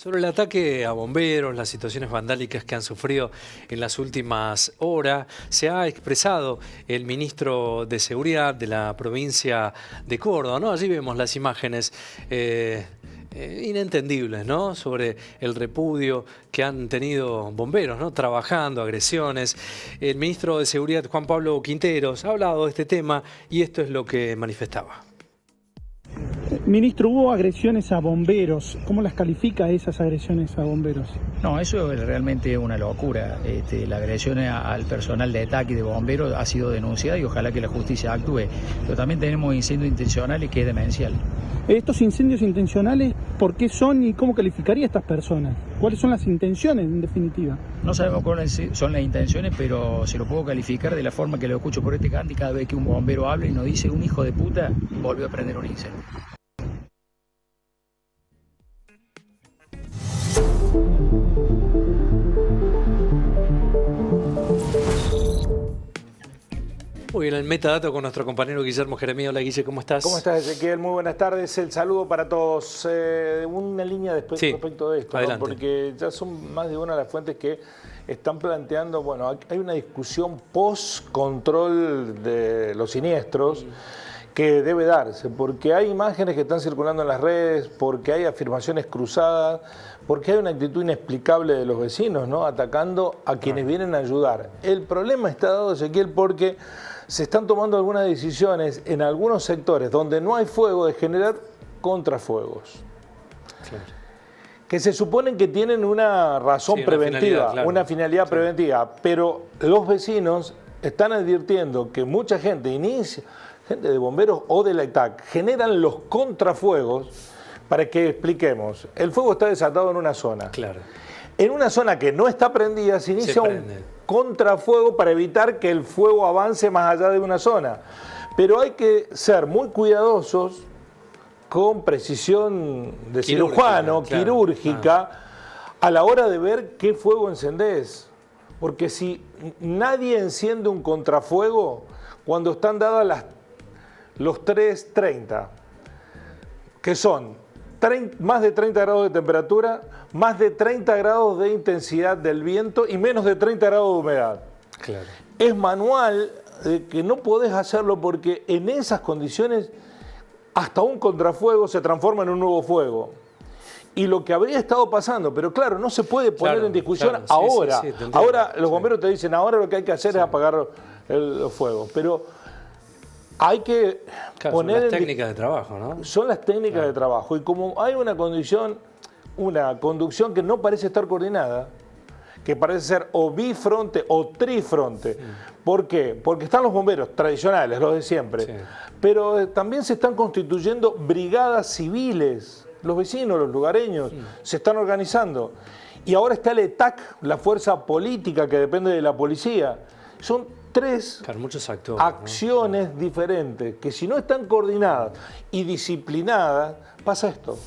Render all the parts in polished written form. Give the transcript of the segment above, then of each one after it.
Sobre el ataque a bomberos, las situaciones vandálicas que han sufrido en las últimas horas, se ha expresado el ministro de Seguridad de la provincia de Córdoba, ¿no? Allí vemos las imágenes inentendibles, ¿no? Sobre el repudio que han tenido bomberos, ¿no? Trabajando, agresiones. El ministro de Seguridad, Juan Pablo Quinteros, ha hablado de este tema y esto es lo que manifestaba. Ministro, hubo agresiones a bomberos. ¿Cómo las califica esas agresiones a bomberos? No, eso es realmente una locura. La agresión al personal de ataque de bomberos ha sido denunciada y ojalá que la justicia actúe. Pero también tenemos incendios intencionales que es demencial. Estos incendios intencionales, ¿por qué son y cómo calificaría a estas personas? ¿Cuáles son las intenciones, en definitiva? No sabemos cuáles son las intenciones, pero se lo puedo calificar de la forma que lo escucho por este canto y cada vez que un bombero habla y nos dice un hijo de puta, volvió a prender un incendio. Muy bien, el metadato con nuestro compañero Guillermo Jeremías. Hola Guille, ¿cómo estás? ¿Cómo estás, Ezequiel? Muy buenas tardes. El saludo para todos. Una línea respecto de esto, ¿no? Porque ya son más de una de las fuentes que están planteando, bueno, hay una discusión post-control de los siniestros que debe darse, porque hay imágenes que están circulando en las redes, porque hay afirmaciones cruzadas, porque hay una actitud inexplicable de los vecinos, ¿no? Atacando a quienes vienen a ayudar. El problema está dado, Ezequiel, porque se están tomando algunas decisiones en algunos sectores donde no hay fuego de generar contrafuegos. Claro. Que se suponen que tienen una razón preventiva, una finalidad preventiva, pero los vecinos están advirtiendo que mucha gente gente de bomberos o de la ETAC, generan los contrafuegos para que expliquemos. El fuego está desatado en una zona. Claro. En una zona que no está prendida se inicia un contrafuego para evitar que el fuego avance más allá de una zona. Pero hay que ser muy cuidadosos con precisión de cirujano, quirúrgica, a la hora de ver qué fuego encendés. Porque si nadie enciende un contrafuego cuando están dadas los 3:30, que son más de 30 grados de temperatura, más de 30 grados de intensidad del viento y menos de 30 grados de humedad. Claro. Es manual que no podés hacerlo porque en esas condiciones hasta un contrafuego se transforma en un nuevo fuego. Y lo que habría estado pasando, pero claro, no se puede poner en discusión ahora. Ahora los bomberos te dicen, ahora lo que hay que hacer es apagar los fuegos. Pero hay que poner... Son las técnicas de trabajo, ¿no? Son las técnicas de trabajo. Y como hay una conducción que no parece estar coordinada, que parece ser o bifronte o trifronte. ¿Por qué? Porque están los bomberos tradicionales, los de siempre. Pero también se están constituyendo brigadas civiles. Los vecinos, los lugareños, se están organizando. Y ahora está el ETAC, la fuerza política que depende de la policía. Son tres acciones diferentes que si no están coordinadas y disciplinadas, pasa esto.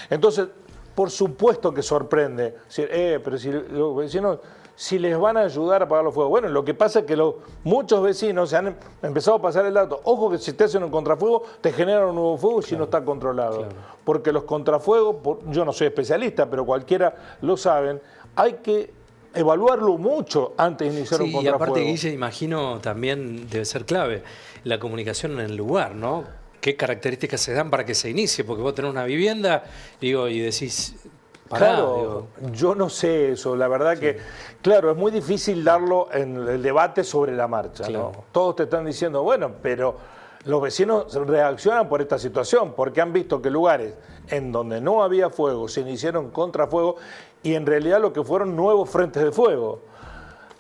Entonces, por supuesto que sorprende. Pero si los vecinos, si les van a ayudar a apagar los fuegos. Bueno, lo que pasa es que muchos vecinos se han empezado a pasar el dato. Ojo que si te hacen un contrafuego, te generan un nuevo fuego si no está controlado. Porque los contrafuegos, yo no soy especialista, pero cualquiera lo saben, hay que evaluarlo mucho antes de iniciar un contrafuego. Y aparte, Guille, imagino también debe ser clave la comunicación en el lugar, ¿no? ¿Qué características se dan para que se inicie? Porque vos tenés una vivienda, y decís... Claro, yo no sé eso, la verdad que, claro, es muy difícil darlo en el debate sobre la marcha, ¿no? Todos te están diciendo, bueno, pero los vecinos reaccionan por esta situación, porque han visto que lugares en donde no había fuego se iniciaron contrafuegos y en realidad lo que fueron nuevos frentes de fuego.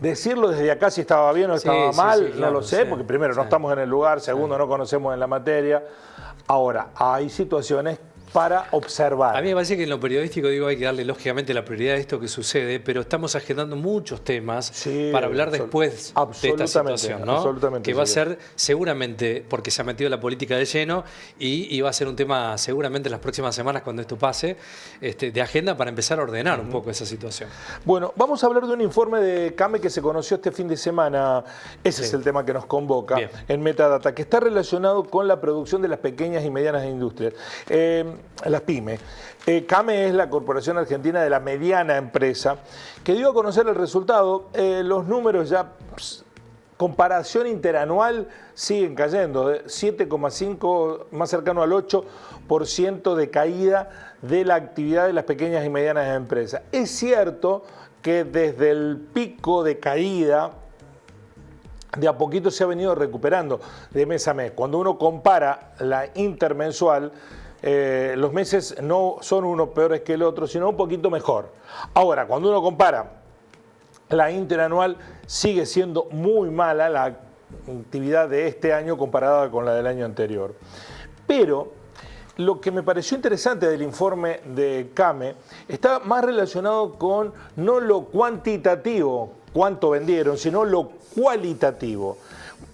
Decirlo desde acá si estaba bien o estaba mal, no lo sé, porque primero no estamos en el lugar, segundo no conocemos en la materia. Ahora, hay situaciones para observar. A mí me parece que en lo periodístico hay que darle lógicamente la prioridad a esto que sucede, pero estamos agendando muchos temas para hablar después de esta situación, ¿no? Que va a ser seguramente, porque se ha metido la política de lleno y va a ser un tema seguramente en las próximas semanas cuando esto pase, de agenda para empezar a ordenar un poco esa situación. Bueno, vamos a hablar de un informe de CAME que se conoció este fin de semana. Ese es el tema que nos convoca en Metadata, que está relacionado con la producción de las pequeñas y medianas industrias. las pymes. CAME es la Corporación Argentina de la Mediana Empresa, que dio a conocer el resultado. Los números ya, comparación interanual, siguen cayendo, de 7,5, más cercano al 8% de caída de la actividad de las pequeñas y medianas empresas. Es cierto que desde el pico de caída, de a poquito se ha venido recuperando de mes a mes. Cuando uno compara la intermensual, los meses no son uno peores que el otro, sino un poquito mejor. Ahora, cuando uno compara la interanual, sigue siendo muy mala la actividad de este año comparada con la del año anterior. Pero lo que me pareció interesante del informe de CAME está más relacionado con no lo cuantitativo, cuánto vendieron, sino lo cualitativo.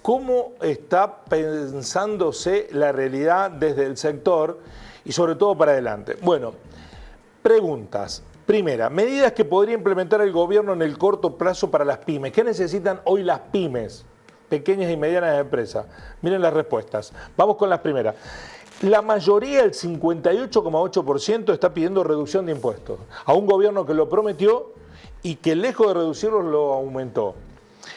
¿Cómo está pensándose la realidad desde el sector y sobre todo para adelante? Bueno, preguntas. Primera, medidas que podría implementar el gobierno en el corto plazo para las pymes. ¿Qué necesitan hoy las pymes, pequeñas y medianas empresas? Miren las respuestas. Vamos con las primeras. La mayoría, el 58,8%, está pidiendo reducción de impuestos a un gobierno que lo prometió y que lejos de reducirlo lo aumentó.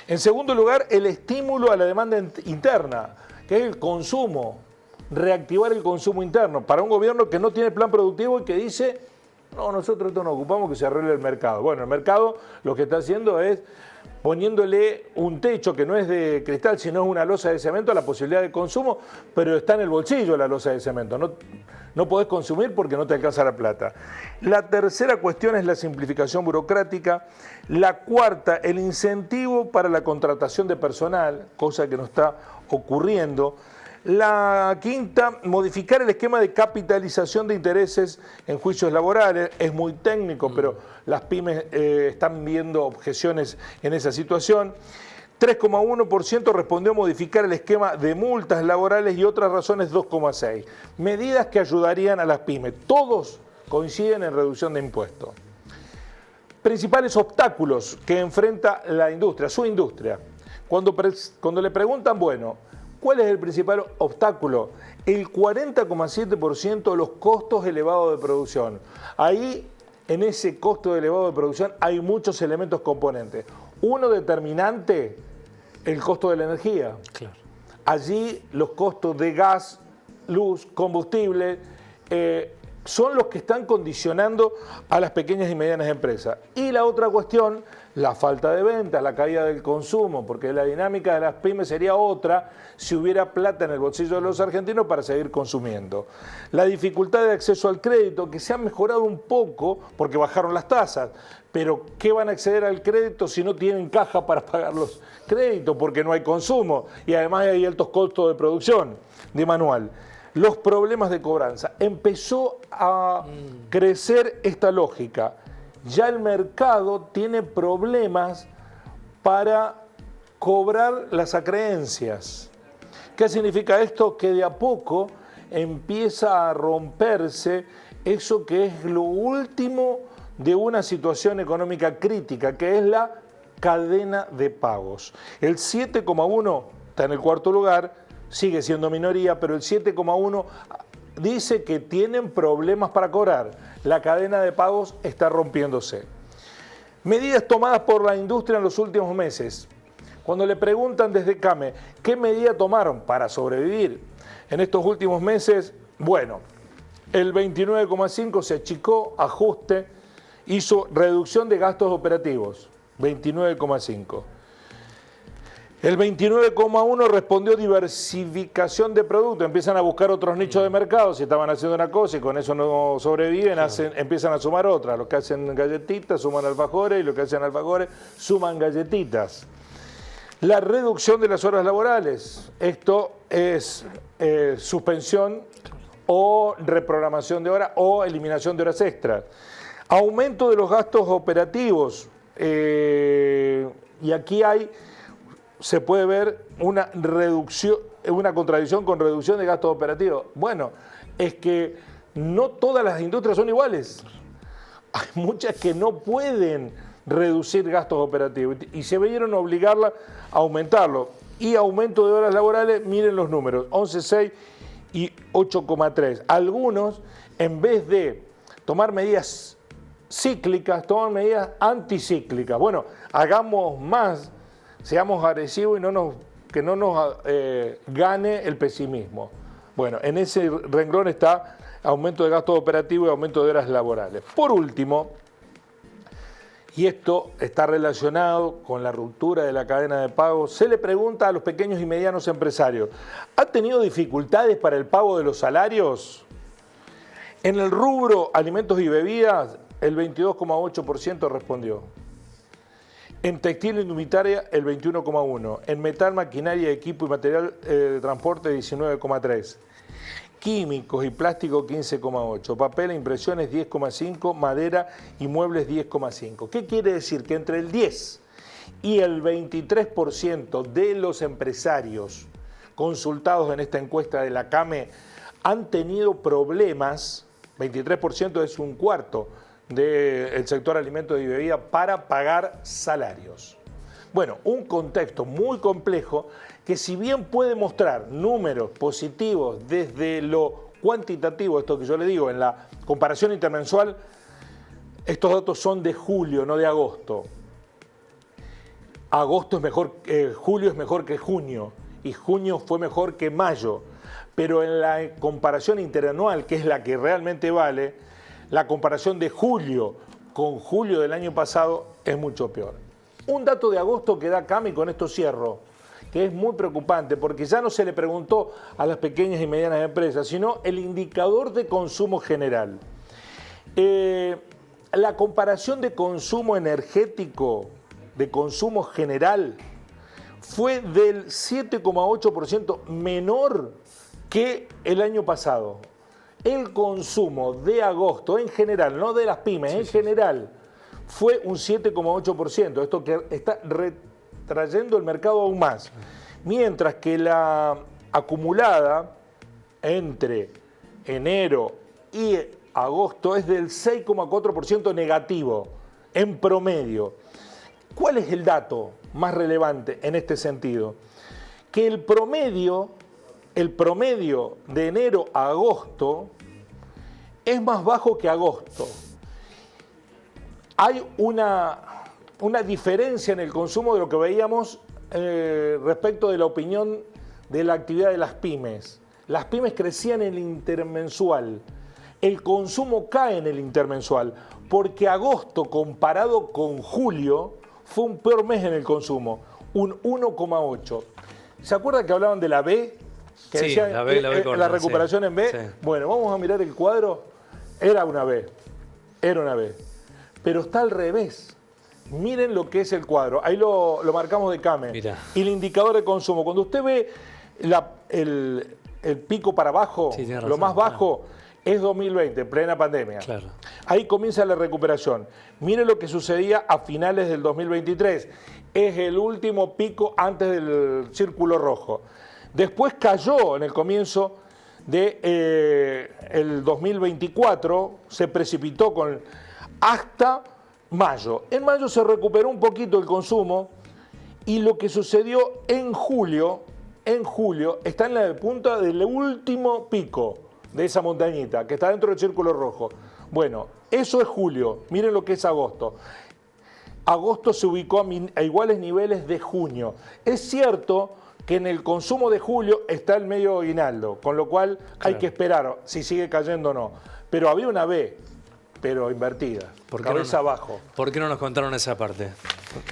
En segundo lugar, el estímulo a la demanda interna, que es el consumo, reactivar el consumo interno, para un gobierno que no tiene plan productivo y que dice, no, nosotros esto nos ocupamos que se arregle el mercado. Bueno, el mercado lo que está haciendo es poniéndole un techo que no es de cristal, sino es una losa de cemento a la posibilidad de consumo, pero está en el bolsillo la losa de cemento. No podés consumir porque no te alcanza la plata. La tercera cuestión es la simplificación burocrática. La cuarta, el incentivo para la contratación de personal, cosa que no está ocurriendo. La quinta, modificar el esquema de capitalización de intereses en juicios laborales. Es muy técnico, pero las pymes están viendo objeciones en esa situación. 3,1% respondió a modificar el esquema de multas laborales y otras razones 2,6%. Medidas que ayudarían a las pymes. Todos coinciden en reducción de impuestos. Principales obstáculos que enfrenta la industria, su industria. Cuando le preguntan, bueno, ¿cuál es el principal obstáculo? El 40,7% de los costos elevados de producción. Ahí, en ese costo elevado de producción, hay muchos elementos componentes. Uno determinante, el costo de la energía. Claro. Allí los costos de gas, luz, combustible, son los que están condicionando a las pequeñas y medianas empresas. Y la otra cuestión, la falta de ventas, la caída del consumo, porque la dinámica de las pymes sería otra si hubiera plata en el bolsillo de los argentinos para seguir consumiendo. La dificultad de acceso al crédito, que se ha mejorado un poco porque bajaron las tasas, pero ¿qué van a acceder al crédito si no tienen caja para pagar los créditos? Porque no hay consumo y además hay altos costos de producción de manual. Los problemas de cobranza. Empezó a crecer esta lógica. Ya el mercado tiene problemas para cobrar las acreencias. ¿Qué significa esto? Que de a poco empieza a romperse eso que es lo último de una situación económica crítica, que es la cadena de pagos. El 7,1 está en el cuarto lugar, sigue siendo minoría, pero el 7,1 dice que tienen problemas para cobrar. La cadena de pagos está rompiéndose. Medidas tomadas por la industria en los últimos meses. Cuando le preguntan desde CAME, ¿qué medida tomaron para sobrevivir en estos últimos meses? Bueno, el 29,5 se achicó, ajuste, hizo reducción de gastos operativos, 29,5. El 29,1 respondió diversificación de productos, empiezan a buscar otros nichos de mercado, si estaban haciendo una cosa y con eso no sobreviven, empiezan a sumar otras. Los que hacen galletitas suman alfajores y los que hacen alfajores suman galletitas. La reducción de las horas laborales, esto es suspensión o reprogramación de horas o eliminación de horas extras. Aumento de los gastos operativos, y aquí se puede ver una reducción, una contradicción con reducción de gastos operativos. Bueno, es que no todas las industrias son iguales. Hay muchas que no pueden reducir gastos operativos y se vieron obligarla a aumentarlo. Y aumento de horas laborales, miren los números, 11,6 y 8,3. Algunos en vez de tomar medidas cíclicas, toman medidas anticíclicas. Bueno, hagamos más, seamos agresivos y que no nos gane el pesimismo. Bueno, en ese renglón está aumento de gasto operativo y aumento de horas laborales. Por último, y esto está relacionado con la ruptura de la cadena de pago, se le pregunta a los pequeños y medianos empresarios, ¿han tenido dificultades para el pago de los salarios? En el rubro alimentos y bebidas, el 22,8% respondió. En textil e indumentaria, el 21,1%. En metal, maquinaria, equipo y material de transporte, 19,3%. Químicos y plástico, 15,8%. Papel e impresiones, 10,5%. Madera y muebles, 10,5%. ¿Qué quiere decir? Que entre el 10 y el 23% de los empresarios consultados en esta encuesta de la CAME han tenido problemas, 23% es un cuarto del sector alimentos y bebidas, para pagar salarios. Bueno, un contexto muy complejo que, si bien puede mostrar números positivos desde lo cuantitativo, esto que yo le digo, en la comparación intermensual, estos datos son de julio, no de agosto. Julio es mejor que junio y junio fue mejor que mayo. Pero en la comparación interanual, que es la que realmente vale, la comparación de julio con julio del año pasado es mucho peor. Un dato de agosto que da CAME, y con esto cierro, que es muy preocupante, porque ya no se le preguntó a las pequeñas y medianas empresas, sino el indicador de consumo general. La comparación de consumo energético, de consumo general, fue del 7,8% menor que el año pasado. El consumo de agosto en general, no de las pymes, en general, fue un 7,8%. Esto que está retrayendo el mercado aún más. Mientras que la acumulada entre enero y agosto es del 6,4% negativo en promedio. ¿Cuál es el dato más relevante en este sentido? Que el promedio de enero a agosto es más bajo que agosto. Hay una diferencia en el consumo de lo que veíamos respecto de la opinión de la actividad de las pymes. Las pymes crecían en el intermensual. El consumo cae en el intermensual porque agosto comparado con julio fue un peor mes en el consumo, un 1,8%. ¿Se acuerdan que hablaban de la B? Que sí, decían, la B corta, la recuperación en B. Sí. Bueno, vamos a mirar el cuadro. Era una B. Pero está al revés. Miren lo que es el cuadro. Ahí lo marcamos de CAME. Mirá. Y el indicador de consumo. Cuando usted ve el pico para abajo, sí, lo más bajo, es 2020, plena pandemia. Claro. Ahí comienza la recuperación. Miren lo que sucedía a finales del 2023. Es el último pico antes del círculo rojo. Después cayó en el comienzo del 2024, se precipitó hasta mayo. En mayo se recuperó un poquito el consumo y lo que sucedió en julio está en la punta del último pico de esa montañita que está dentro del círculo rojo. Bueno, eso es julio. Miren lo que es agosto. Agosto se ubicó a iguales niveles de junio. Es cierto que en el consumo de julio está el medio aguinaldo, con lo cual hay que esperar si sigue cayendo o no. Pero había una B, pero invertida, cabeza abajo. ¿Por qué no nos contaron esa parte?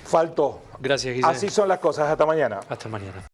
Faltó. Gracias, Guillermo. Así son las cosas. Hasta mañana. Hasta mañana.